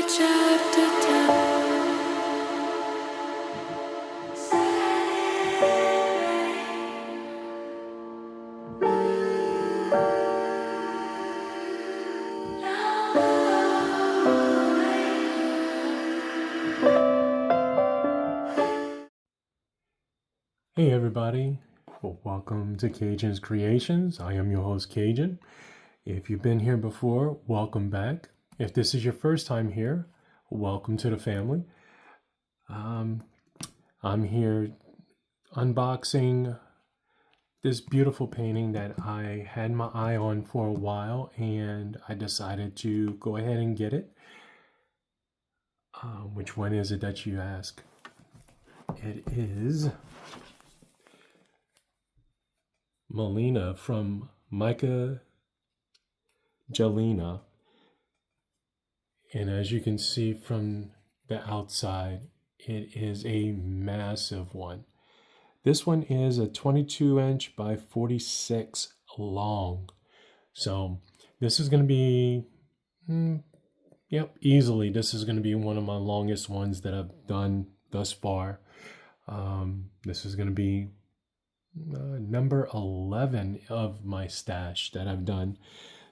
Hey everybody, well, welcome to Cajun's Creations. I am your host Cajun. If you've been here before, welcome back. If this is your first time here, welcome to the family. I'm here unboxing this beautiful painting that I had my eye on for a while, and I decided to go ahead and get it. Which one is it that you ask? It is Melita from Myka Jelina, and as you can see from the outside, it is a massive one. This one is a 22-inch by 46 long, so this is going to be easily this is going to be one of my longest ones that I've done thus far. This is going to be number 11 of my stash that I've done.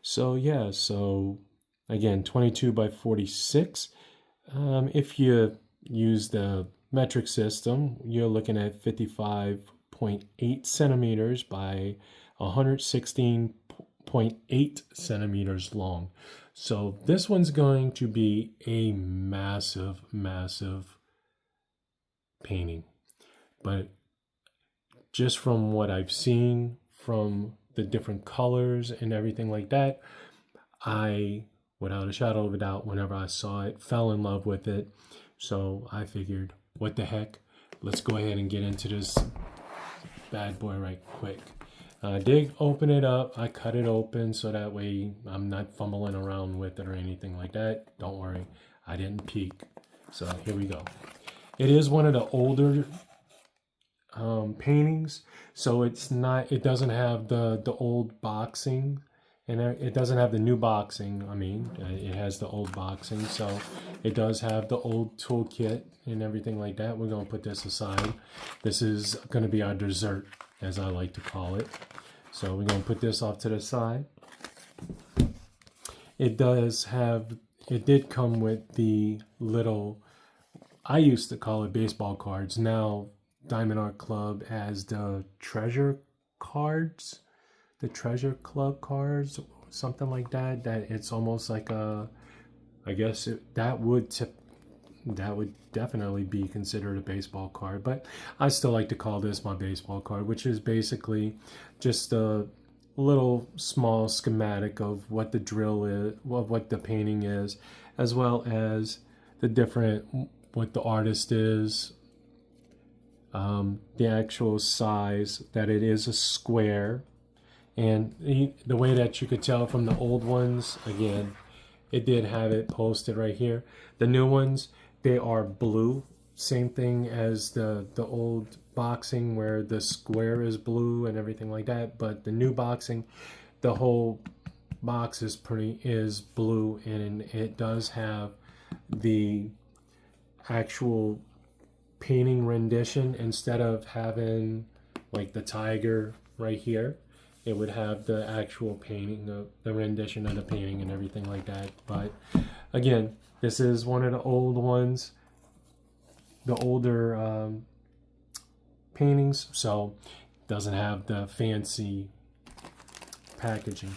So yeah, so again, 22 by 46. If you use the metric system, you're looking at 55.8 centimeters by 116.8 centimeters long. So this one's going to be a massive painting. But just from what I've seen, from the different colors and everything like that, I, without a shadow of a doubt, whenever I saw it, fell in love with it. So I figured, what the heck, let's go ahead and get into this bad boy right quick. I did open it up. I cut it open so that way I'm not fumbling around with it or anything like that. Don't worry, I didn't peek. So here we go. It is one of the older paintings, so it doesn't have the old boxing, and it doesn't have the new boxing. I mean, it has the old boxing, so it does have the old toolkit and everything like that. We're going to put this aside. This is going to be our dessert, as I like to call it. So we're going to put this off to the side. It did come with the little, I used to call it baseball cards. Now Diamond Art Club has the treasure cards, the treasure club cards, something like that. That it's almost like a, I guess that would definitely be considered a baseball card, but I still like to call this my baseball card, which is basically just a little small schematic of what the drill is, what the painting is, as well as the different, what the artist is, the actual size, that it is a square, and the way that you could tell from the old ones, again, it did have it posted right here. The new ones, they are blue, same thing as the old boxing where the square is blue and everything like that, but the new boxing, the whole box is blue, and it does have the actual painting rendition. Instead of having like the tiger right here, it would have the actual painting, the rendition of the painting and everything like that. But again, this is one of the old ones, the older paintings, so it doesn't have the fancy packaging.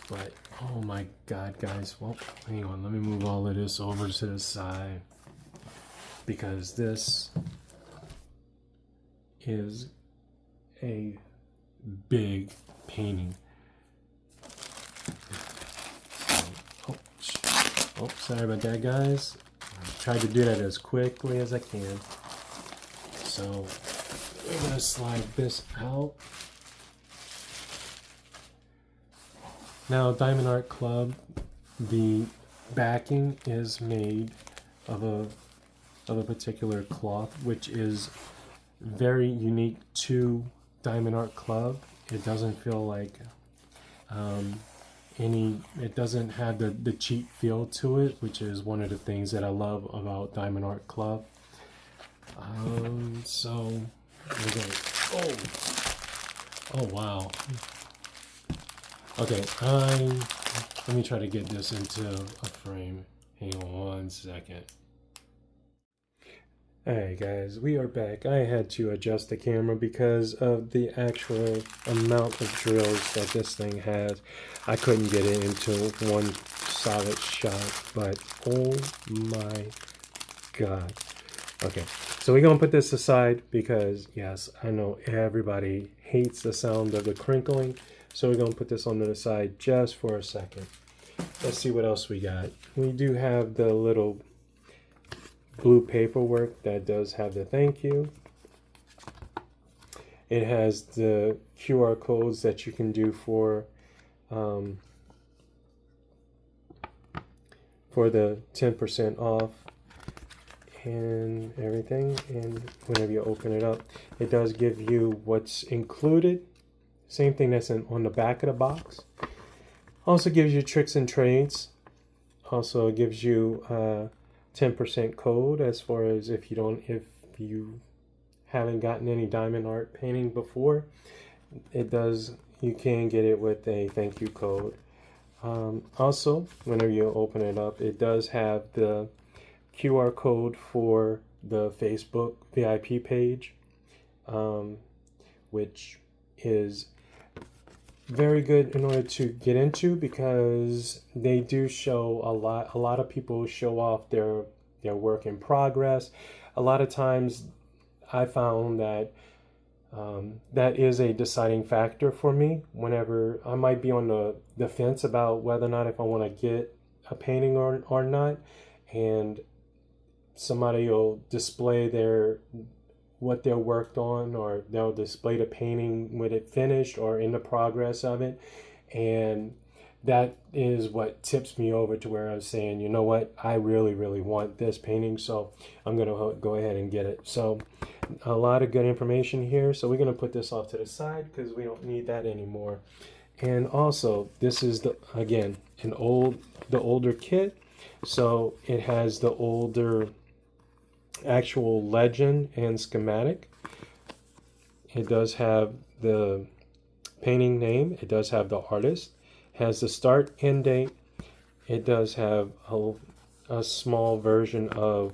But oh my god, guys, well, hang on, let me move all of this over to the side, because this is a big painting. Oh, sorry about that, guys. I tried to do that as quickly as I can. So we're gonna slide this out. Now, Diamond Art Club, the backing is made of a particular cloth, which is very unique to Diamond Art Club. It doesn't feel like it doesn't have the cheap feel to it, which is one of the things that I love about Diamond Art Club. So we're going, oh wow. Okay, let me try to get this into a frame. Hang on one second. Alright guys, we are back. I had to adjust the camera because of the actual amount of drills that this thing has. I couldn't get it into one solid shot, but oh my god. Okay, so we're gonna put this aside because yes, I know everybody hates the sound of the crinkling. So we're gonna put this on the side just for a second. Let's see what else we got. We do have the little blue paperwork that does have the thank you. It has the QR codes that you can do for the 10% off and everything. And whenever you open it up, it does give you what's included. Same thing that's on the back of the box. Also gives you tricks and trades. Also gives you 10% code as far as if you haven't gotten any diamond art painting before. You can get it with a thank you code. Also, whenever you open it up, it does have the QR code for the Facebook VIP page, which is very good in order to get into because they do show a lot of people show off their work in progress. A lot of times I found that that is a deciding factor for me whenever I might be on the fence about whether or not if I want to get a painting or not, and somebody will display what they're worked on, or they'll display the painting with it finished or in the progress of it, and that is what tips me over to where I'm saying, you know what, I really want this painting, so I'm gonna go ahead and get it. So a lot of good information here, so we're gonna put this off to the side because we don't need that anymore. And also, this is again the older kit, so it has the older actual legend and schematic. It does have the painting name, it does have the artist, has the start end date, it does have a small version of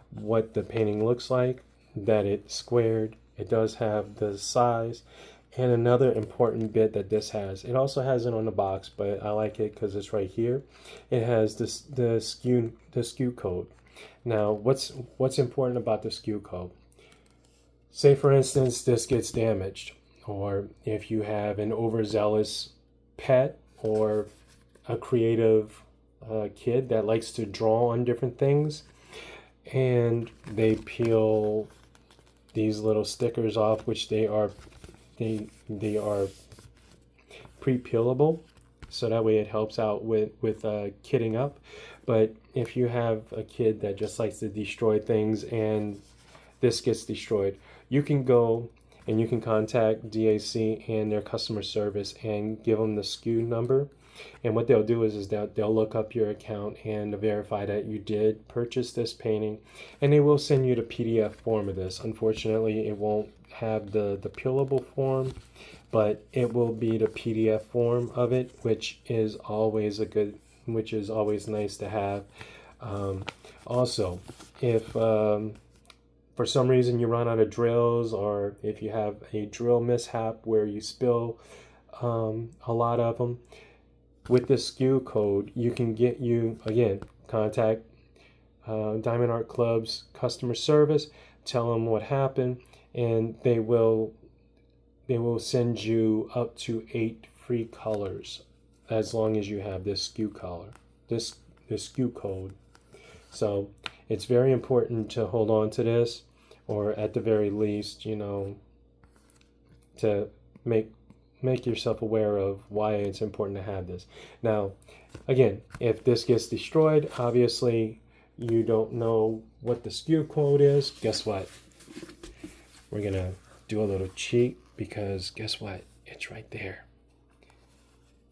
what the painting looks like, that it's squared, it does have the size, and another important bit that this has, it also has it on the box, but I like it because it's right here. It has the SKU code. Now, what's important about the SKU code? Say, for instance, this gets damaged, or if you have an overzealous pet or a creative kid that likes to draw on different things, and they peel these little stickers off, which they are pre-peelable, so that way it helps out with kitting up. But if you have a kid that just likes to destroy things and this gets destroyed, you can go and you can contact DAC and their customer service and give them the SKU number. And what they'll do is they'll look up your account and verify that you did purchase this painting, and they will send you the PDF form of this. Unfortunately, it won't have the peelable form, but it will be the PDF form of it, which is always nice to have. Also, if for some reason you run out of drills, or if you have a drill mishap where you spill a lot of them, with the SKU code, you can contact Diamond Art Club's customer service, tell them what happened, and they will send you up to 8 free colors as long as you have this SKU code. So it's very important to hold on to this, or at the very least, to make yourself aware of why it's important to have this. Now, again, if this gets destroyed, obviously you don't know what the SKU code is. Guess what? We're gonna do a little cheat, because guess what? It's right there.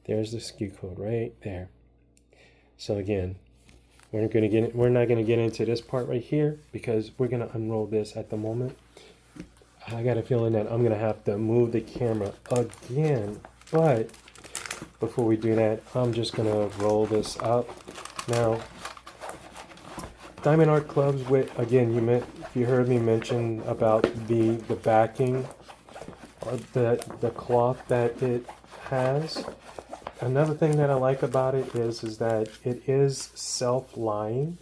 There's the SKU code right there. So again, we're not gonna get into this part right here because we're gonna unroll this at the moment. I got a feeling that I'm gonna have to move the camera again, but before we do that, I'm just gonna roll this up. Now, Diamond Art Clubs, with again, you heard me mention about the backing, or the cloth that it has. Another thing that I like about it is that it is self-lying,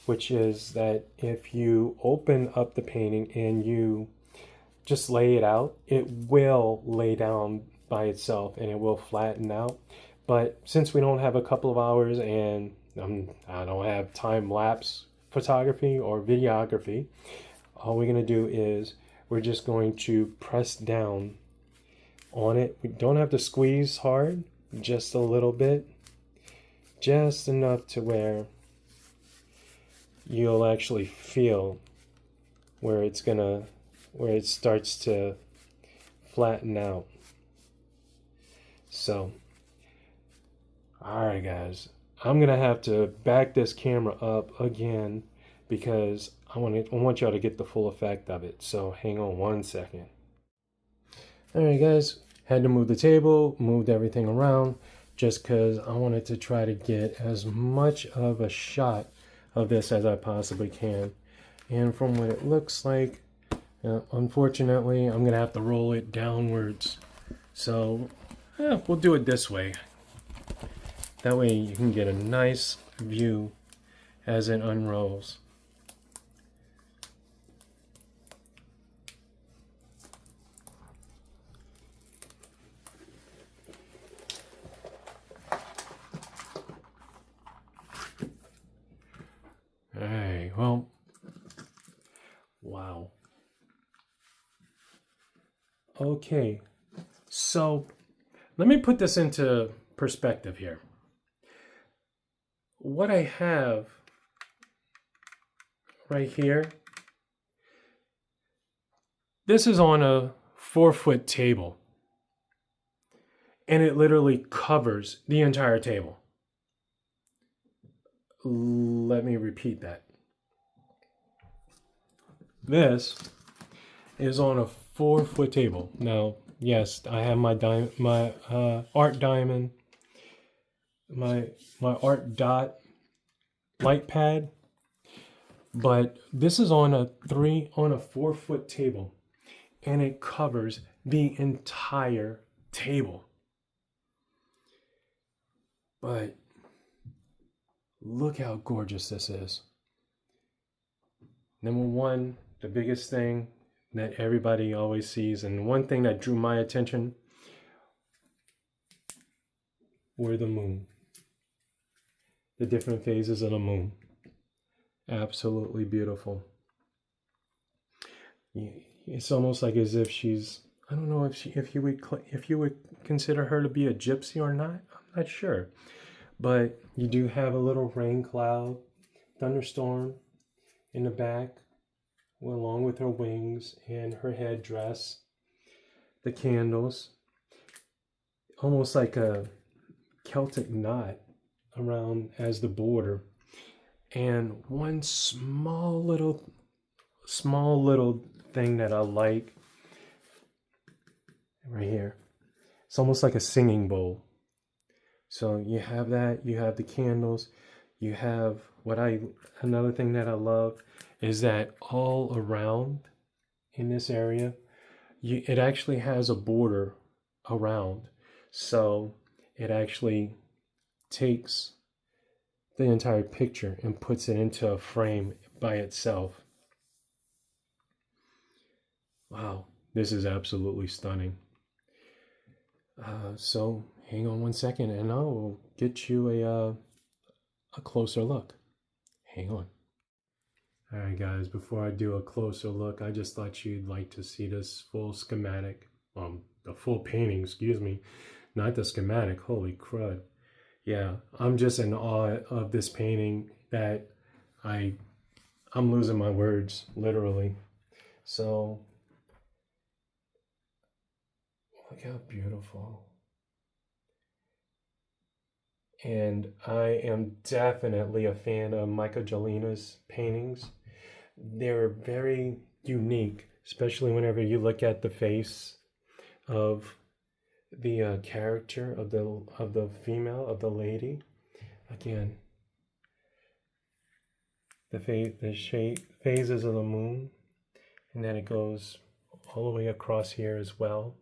which is that if you open up the painting and you just lay it out, it will lay down by itself and it will flatten out. But since we don't have a couple of hours and I don't have time-lapse photography or videography, all we're going to do is we're just going to press down on it. We don't have to squeeze hard, just a little bit, just enough to where you'll actually feel where it starts to flatten out. So, all right, guys, I'm gonna have to back this camera up again because I want y'all to get the full effect of it. So hang on one second. All right, guys, had to move the table, moved everything around just because I wanted to try to get as much of a shot of this as I possibly can. And from what it looks like, unfortunately, I'm gonna have to roll it downwards. So we'll do it this way. That way you can get a nice view as it unrolls. Alright, well, wow. Okay, so let me put this into perspective here. What I have right here, this is on a 4-foot table, and it literally covers the entire table. Let me repeat that. This is on a 4-foot table. Now, yes, I have my art diamond, my art dot light pad, but this is on a 4-foot table, and it covers the entire table. But look how gorgeous this is. Number one, the biggest thing that everybody always sees, and one thing that drew my attention were the moon. The different phases of the moon. Absolutely beautiful. It's almost like as if she's, I don't know if you would consider her to be a gypsy or not. I'm not sure. But you do have a little rain cloud, thunderstorm in the back, along with her wings and her headdress, the candles, almost like a Celtic knot around as the border, and one small little thing that I like right here. It's almost like a singing bowl. So you have that, you have the candles, you have another thing that I love is that all around in this area, it actually has a border around. So it actually takes the entire picture and puts it into a frame by itself. Wow, this is absolutely stunning. So hang on one second and I'll get you a closer look. Hang on. All right, guys, before I do a closer look, I just thought you'd like to see this full schematic, the full painting, excuse me, not the schematic, holy crud. Yeah, I'm just in awe of this painting that I'm losing my words, literally. So, look how beautiful. And I am definitely a fan of Myka Jelina's paintings. They're very unique, especially whenever you look at the face of the character of the female, of the lady. Again, the phases of the moon, and then it goes all the way across here as well.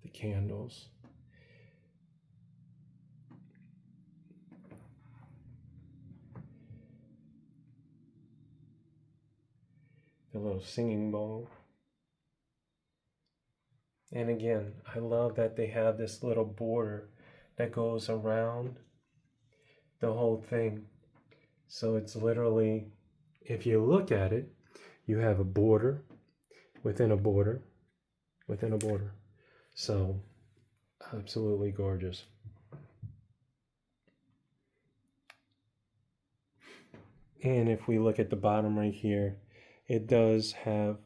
The candles. The little singing bowl. And again, I love that they have this little border that goes around the whole thing. So it's literally, if you look at it, you have a border within a border within a border. So absolutely gorgeous. And if we look at the bottom right here, it does have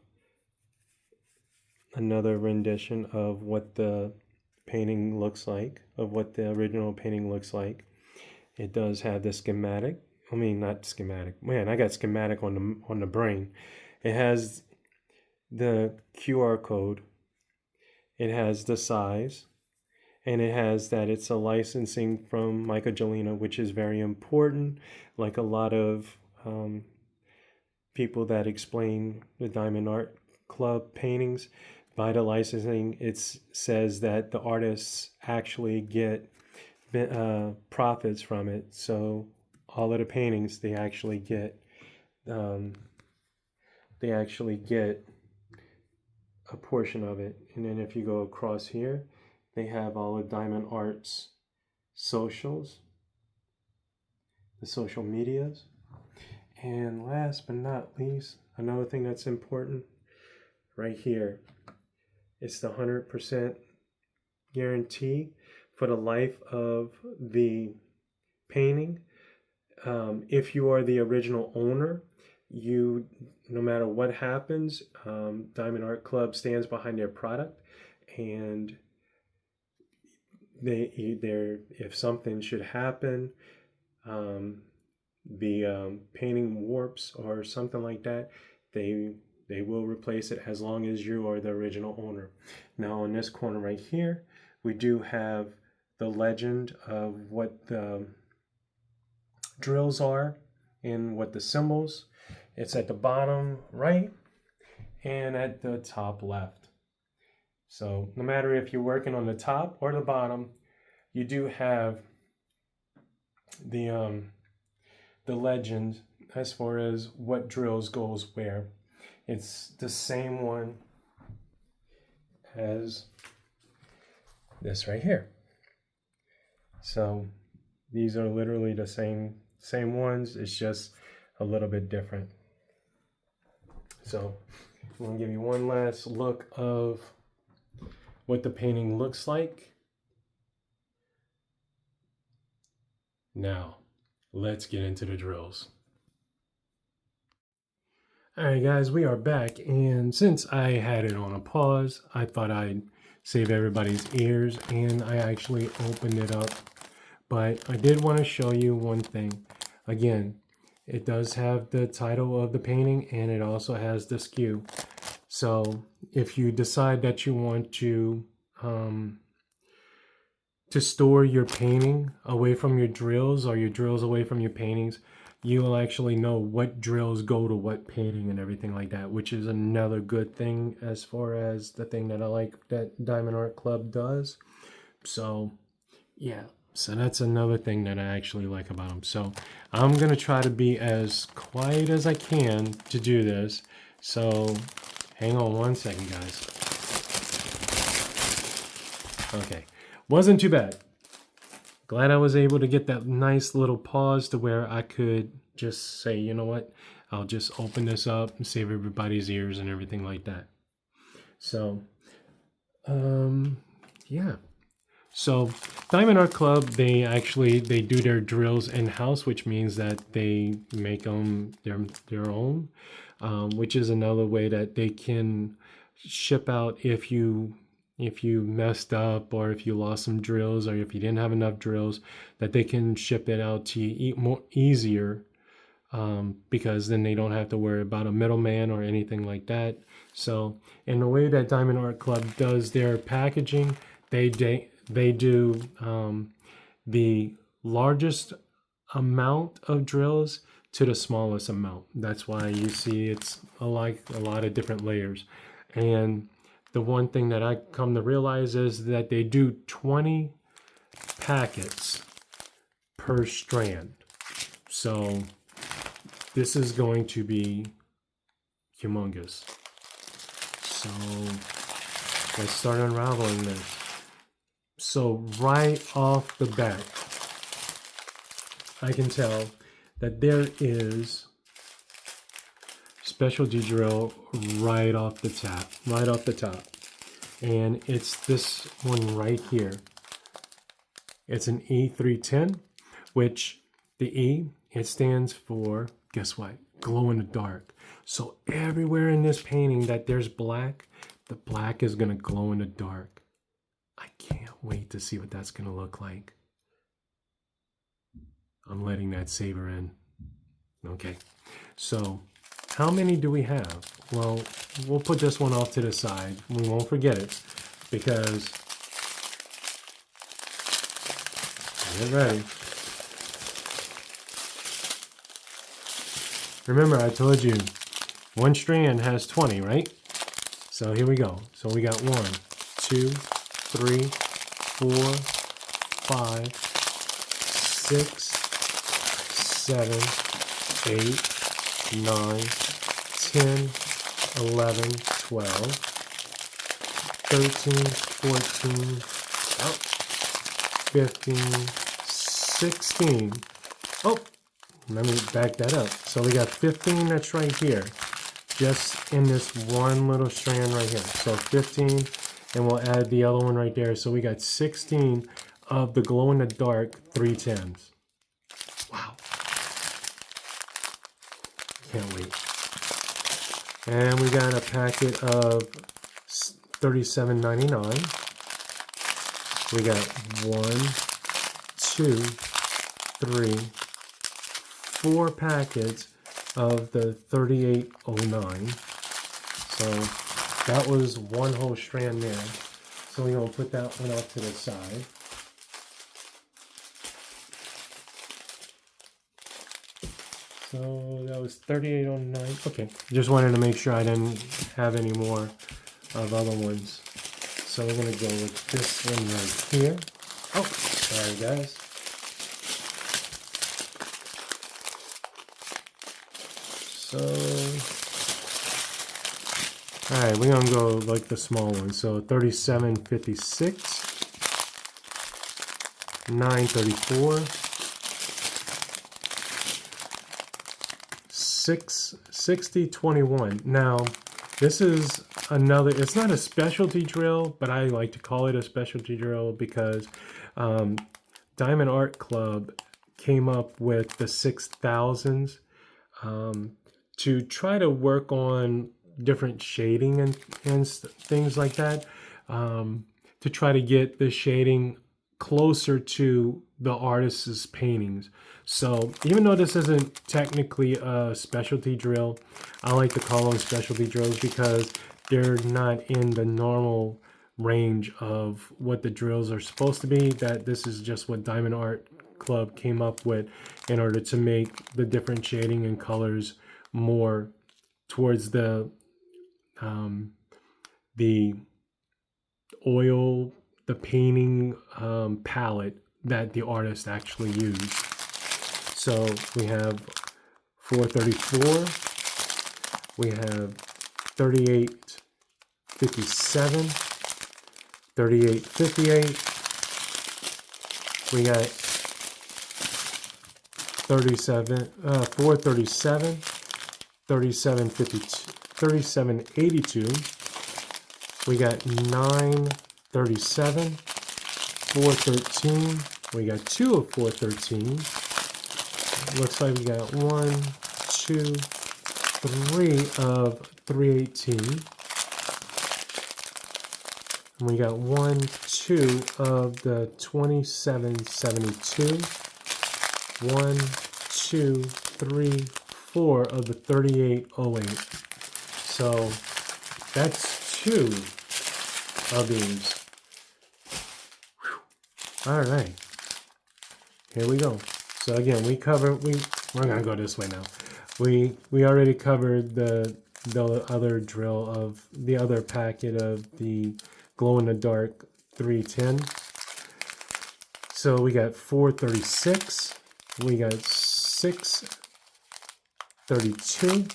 another rendition of what the painting looks like, of what the original painting looks like. It does have the schematic. I mean, not schematic. Man, I got schematic on the brain. It has the QR code. It has the size. And it has that it's a licensing from Myka Jelina, which is very important. Like a lot of people that explain the Diamond Art Club paintings, by the licensing, it says that the artists actually get profits from it. So all of the paintings, they actually get a portion of it. And then if you go across here, they have all of Diamond Art's socials, the social medias. And last but not least, another thing that's important right here, it's the 100% guarantee for the life of the painting. If you are the original owner, you, no matter what happens, Diamond Art Club stands behind their product, and if something should happen, the painting warps or something like that, they will replace it as long as you are the original owner. Now in this corner right here, we do have the legend of what the drills are and what the symbols. It's at the bottom right and at the top left. So no matter if you're working on the top or the bottom, you do have the legend as far as what drills goes where. It's the same one as this right here. So these are literally the same ones. It's just a little bit different. So I'm gonna give you one last look of what the painting looks like. Now, let's get into the drills. All right, guys, we are back. And since I had it on a pause, I thought I'd save everybody's ears, and I actually opened it up. But I did want to show you one thing. Again, it does have the title of the painting, and it also has the SKU. So if you decide that you want to store your painting away from your drills or your drills away from your paintings, you will actually know what drills go to what painting and everything like that, which is another good thing as far as the thing that I like that Diamond Art Club does. So yeah, so that's another thing that I actually like about them. So I'm gonna try to be as quiet as I can to do this. So hang on one second, guys. Okay, wasn't too bad. Glad I was able to get that nice little pause to where I could just say, you know what, I'll just open this up and save everybody's ears and everything like that. So, yeah. So Diamond Art Club, they do their drills in-house, which means that they make them their own, which is another way that they can ship out if you if you messed up or if you lost some drills or if you didn't have enough drills, that they can ship it out to you more easier, because then they don't have to worry about a middleman or anything like that. So, in the way that Diamond Art Club does their packaging, they do the largest amount of drills to the smallest amount. That's why you see it's like a lot of different layers. And the one thing that I come to realize is that they do 20 packets per strand. So this is going to be humongous. So let's start unraveling this. So right off the bat, I can tell that there is specialty drill right off the top. And it's this one right here. It's an E310, which the E, it stands for, guess what? Glow in the dark. So everywhere in this painting that there's black, the black is gonna glow in the dark. I can't wait to see what that's gonna look like. I'm letting that savor in. Okay, so how many do we have? Well, we'll put this one off to the side. We won't forget it because, get ready. Remember, I told you one strand has 20, right? So here we go. So we got 1, 2, 3, 4, 5, 6, 7, 8, 9, 10, 11, 12, 13, 14, 15, 16. Oh, let me back that up. So we got 15 that's right here, just in this one little strand right here. So 15, and we'll add the other one right there. So we got 16 of the glow-in-the-dark 310s. Wow. Can't wait. And we got a packet of $37.99. We got 1, 2, 3, 4 packets of the 3809. So that was one whole strand there. So we're going to put that one off to the side. So that was 3809. Okay, just wanted to make sure I didn't have any more of other ones. So we're going to go with this one right here. Oh, sorry guys. So, alright, we're going to go like the small one. So 3756, 934, 6021. Now, this is another, it's not a specialty drill, but I like to call it a specialty drill because Diamond Art Club came up with the 6000s to try to work on different shading and things like that, to try to get the shading closer to the artist's paintings. So even though this isn't technically a specialty drill, I like to call them specialty drills because they're not in the normal range of what the drills are supposed to be. That this is just what Diamond Art Club came up with in order to make the different shading and colors more towards the oil, the painting palette that the artist actually used. So we have 434, we have 3857, 3858, we got 437, 3752, 3782, we got 937, 413, we got 2 of 413. Looks like we got 1, 2, 3 of 318. And we got 1, 2 of the 2772. 1, 2, 3, 4 of the 3808. So that's 2 of these. Whew. All right, here we go. So again, we're gonna go this way now. We already covered the other drill of the other packet of the glow in the dark 310. So we got 436. We got 632.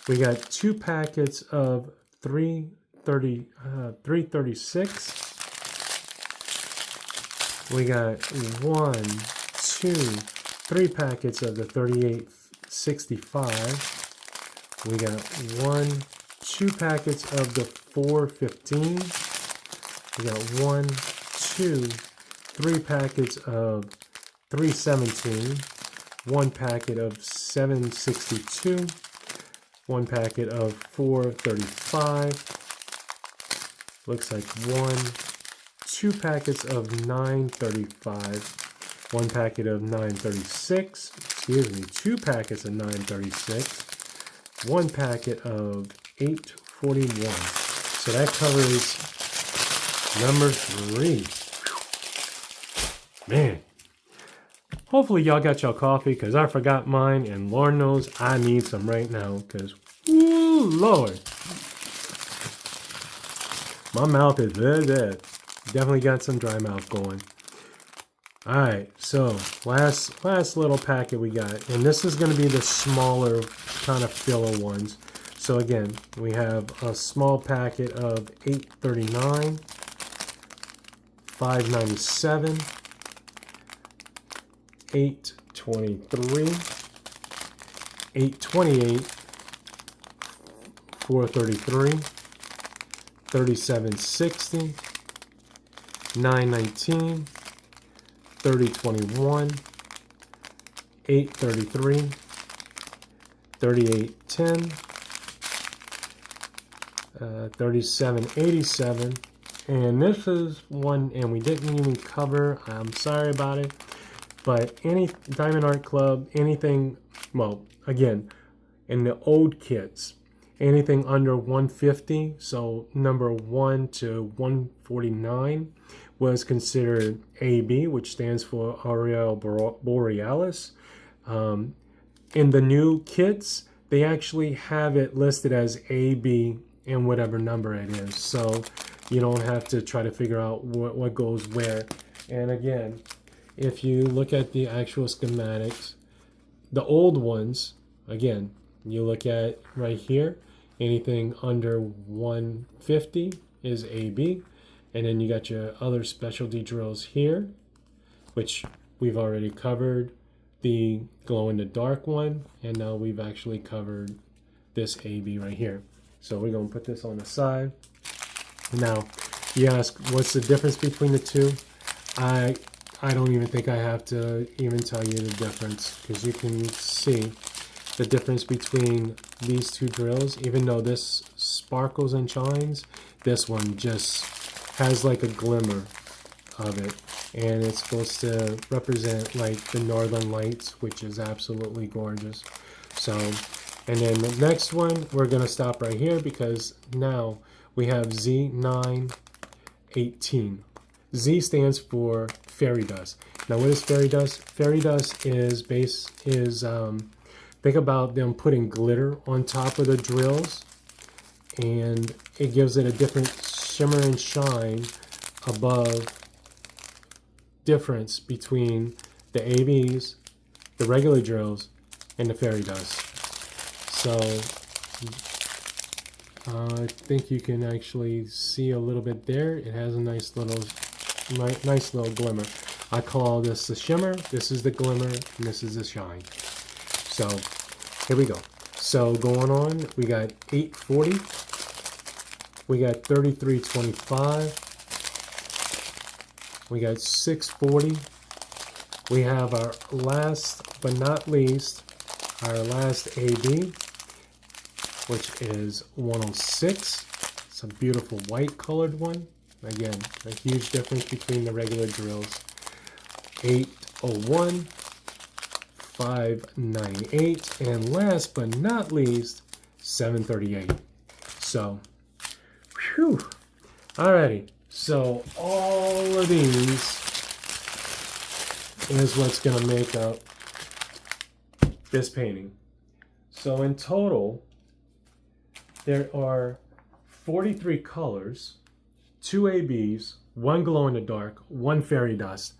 We got 2 packets of 336. We got 1, 2, 3 packets of the 3865. We got 1, 2 packets of the 415. We got 1, 2, 3 packets of 317. 1 packet of 762. 1 packet of 435. Looks like 2 packets of 935. 1 packet of 936. Excuse me, 2 packets of 936. 1 packet of 841. So that covers number 3. Man. Hopefully y'all got your coffee, because I forgot mine, and Lord knows I need some right now, because, woo, Lord. My mouth is dead. Definitely got some dry mouth going. Alright, so last little packet we got, and this is going to be the smaller kind of filler ones. So again, we have a small packet of 839, 597, 823, 828, 433, 3760, 919, 3021, 833, 3810, 3787, and this is one, and we didn't even cover, I'm sorry about it, but any Diamond Art Club, anything, well, again, in the old kits, anything under 150, so number 1 to 149, was considered AB, which stands for Aurora Borealis. In the new kits, they actually have it listed as AB and whatever number it is, so you don't have to try to figure out what goes where. And again, if you look at the actual schematics, the old ones, again, you look at right here, anything under 150 is AB. And then you got your other specialty drills here, which we've already covered the glow in the dark one. And now we've actually covered this AB right here. So we're going to put this on the side. Now, you ask, what's the difference between the two? I don't even think I have to even tell you the difference, because you can see the difference between these two drills. Even though this sparkles and shines, this one just has like a glimmer of it, and it's supposed to represent like the northern lights, which is absolutely gorgeous. So, and then the next one, we're going to stop right here, because now we have Z918. Z stands for fairy dust. Now, what is fairy dust? Fairy dust is think about them putting glitter on top of the drills, and it gives it a different shimmer and shine above difference between the ABs, the regular drills, and the fairy dust. So I think you can actually see a little bit there. It has a nice little glimmer. I call this the shimmer, this is the glimmer, and this is the shine. So here we go. So going on, we got 840, we got 3325, we got 640, we have our last but not least, our last AB, which is 106. It's a beautiful white colored one. Again, a huge difference between the regular drills. 801, 598, and last but not least, 738. So, whew. Alrighty, so all of these is what's gonna make up this painting. So in total, there are 43 colors, 2 ABs, 1 glow in the dark, 1 fairy dust.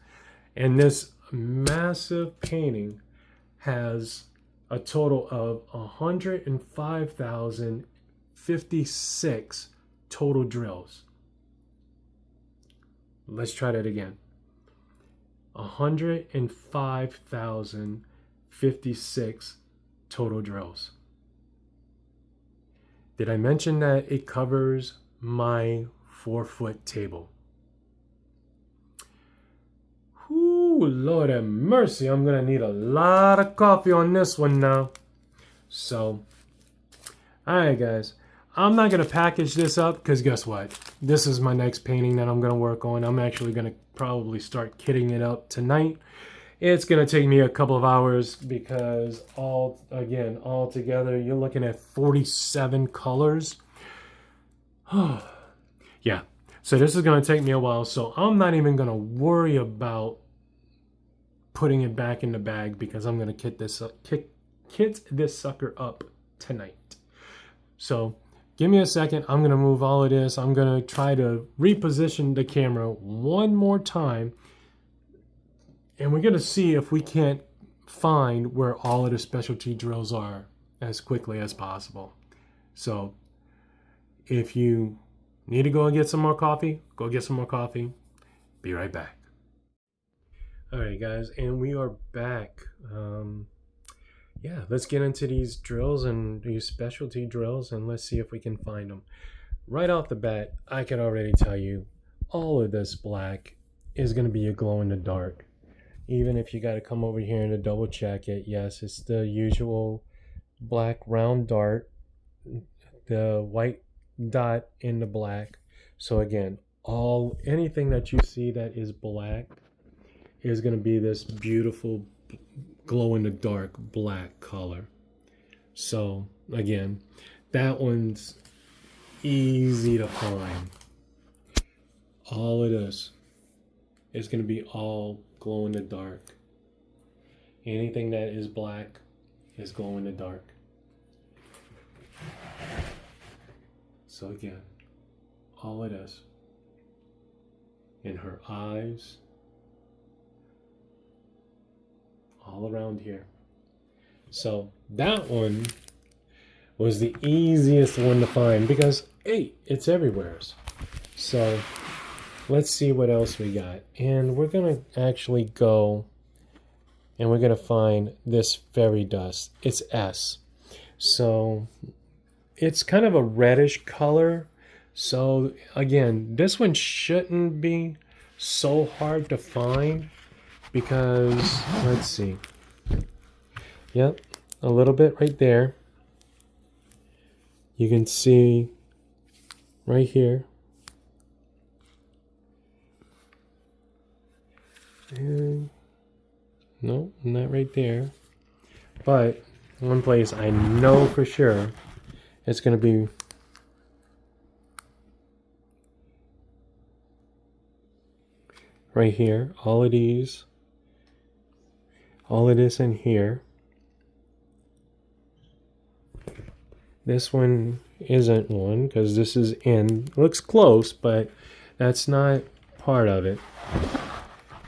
And this massive painting has a total of 105,056 total drills. Let's try that again. 105,056 total drills. Did I mention that it covers my 4-foot table? Ooh, Lord have mercy. I'm gonna need a lot of coffee on this one now. So, alright guys. I'm not gonna package this up because guess what? This is my next painting that I'm gonna work on. I'm actually gonna probably start kitting it up tonight. It's gonna take me a couple of hours because all together you're looking at 47 colors. Yeah, so this is gonna take me a while, so I'm not even gonna worry about putting it back in the bag because I'm gonna kit this sucker up tonight. So give me a second. I'm gonna move all of this. I'm gonna try to reposition the camera one more time, and we're gonna see if we can't find where all of the specialty drills are as quickly as possible. So if you need to go and get some more coffee, go get some more coffee. Be right back. All right, guys, and we are back. Yeah, let's get into these drills and these specialty drills, and let's see if we can find them. Right off the bat, I can already tell you all of this black is going to be a glow in the dark. Even if you got to come over here and to double check it, yes, it's the usual black round dart, the white dot in the black. So again, anything that you see that is black is going to be this beautiful glow in the dark black color. So again, that one's easy to find. All of this is going to be all glow in the dark. Anything that is black is glow in the dark. So again, all of this in her eyes, all around here. So that one was the easiest one to find because, hey, it's everywhere. So let's see what else we got. And we're going to actually go and we're going to find this fairy dust. It's S. So it's kind of a reddish color. So again, this one shouldn't be so hard to find because, let's see. Yep, a little bit right there. You can see right here. And no, not right there. But one place I know for sure it's going to be right here. All of these, all of this in here. This one isn't one because this is in. Looks close, but that's not part of it.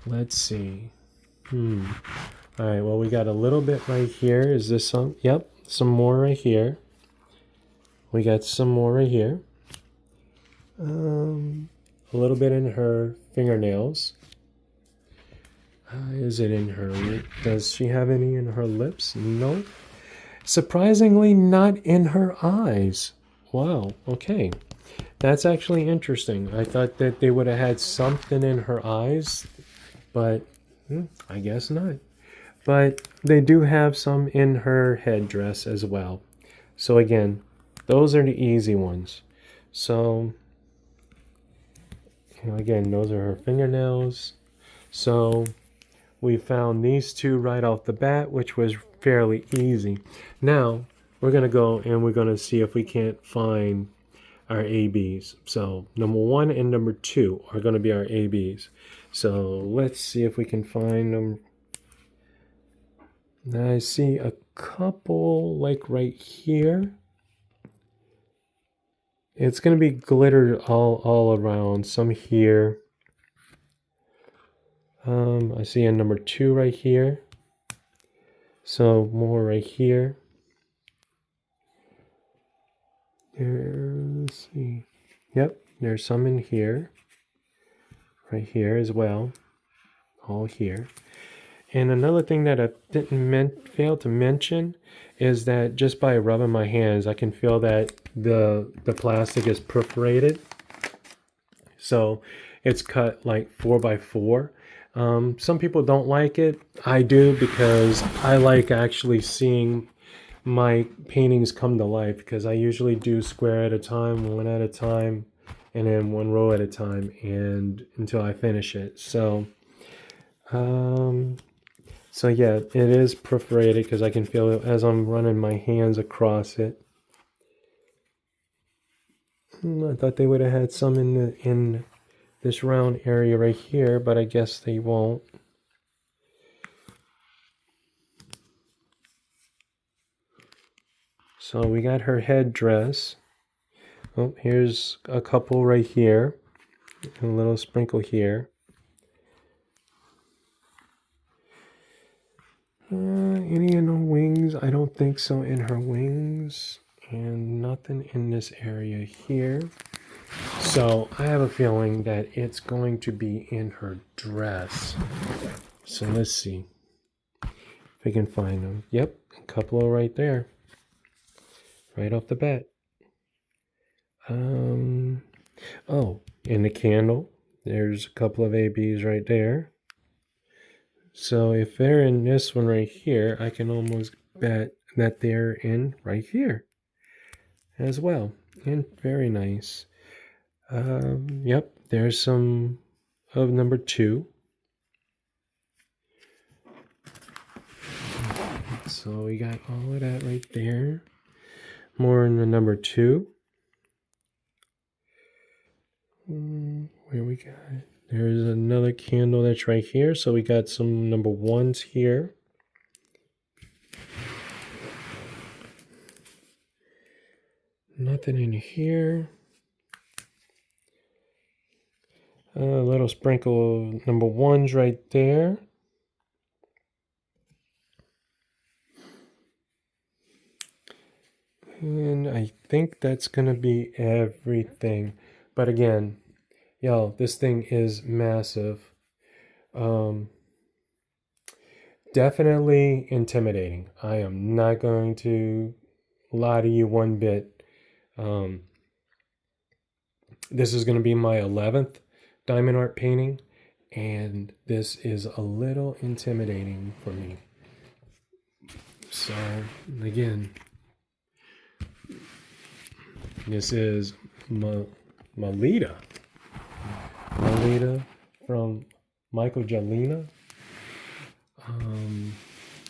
Let's see. All right, well, we got a little bit right here. Is this some? Yep, some more right here. We got some more right here. A little bit in her fingernails. Is it in her lip? Does she have any in her lips? No. Surprisingly, not in her eyes. Wow, okay. That's actually interesting. I thought that they would have had something in her eyes, but I guess not. But they do have some in her headdress as well. So again, those are the easy ones. So, again, those are her fingernails. So we found these two right off the bat, which was fairly easy. Now we're going to go and we're going to see if we can't find our ABs. So number 1 and number 2 are going to be our ABs. So let's see if we can find them. I see a couple like right here. It's going to be glittered all around. Some here. I see a number 2 right here. So more right here. Let's see. Yep, there's some in here. Right here as well. All here. And another thing that I didn't fail to mention is that just by rubbing my hands, I can feel that the plastic is perforated. So it's cut like 4x4. Some people don't like it. I do, because I like actually seeing my paintings come to life, because I usually do square at a time, one at a time, and then one row at a time, and until I finish it. So yeah, it is perforated because I can feel it as I'm running my hands across it. I thought they would have had some in this round area right here, but I guess they won't. So we got her headdress. Oh, here's a couple right here. A little sprinkle here. Any in her wings? I don't think so in her wings. And nothing in this area here. So I have a feeling that it's going to be in her dress. So let's see if we can find them. Yep, a couple are right there. Right off the bat. Oh, in the candle, there's a couple of ABs right there. So if they're in this one right here, I can almost bet that they're in right here as well. And very nice. Yep, there's some of number 2. So we got all of that right there. More in the number 2. Where we got? There's another candle that's right here. So we got some number 1s here. Nothing in here. A little sprinkle of number 1s right there. And I think that's going to be everything. But again, y'all, this thing is massive. Definitely intimidating. I am not going to lie to you one bit. This is going to be my 11th diamond art painting, and this is a little intimidating for me. So again, this is Melita from Myka Jelina.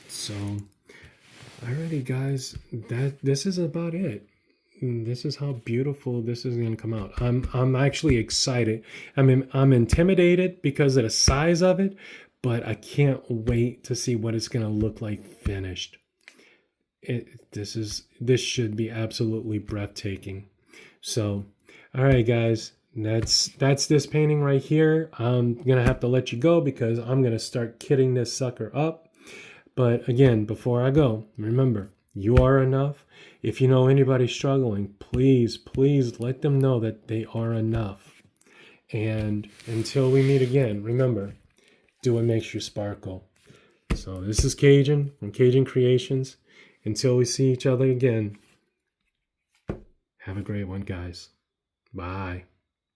So alrighty guys, this is about it. This is how beautiful this is going to come out. I'm actually excited. I'm intimidated because of the size of it, but I can't wait to see what it's going to look like finished. This should be absolutely breathtaking. So, all right, guys, that's this painting right here. I'm gonna have to let you go because I'm gonna start kitting this sucker up. But again, before I go, remember, you are enough. If you know anybody struggling, please let them know that they are enough. And until we meet again, remember, do what makes you sparkle. So this is Cajun from Cajun Creations. Until we see each other again, have a great one, guys. Bye.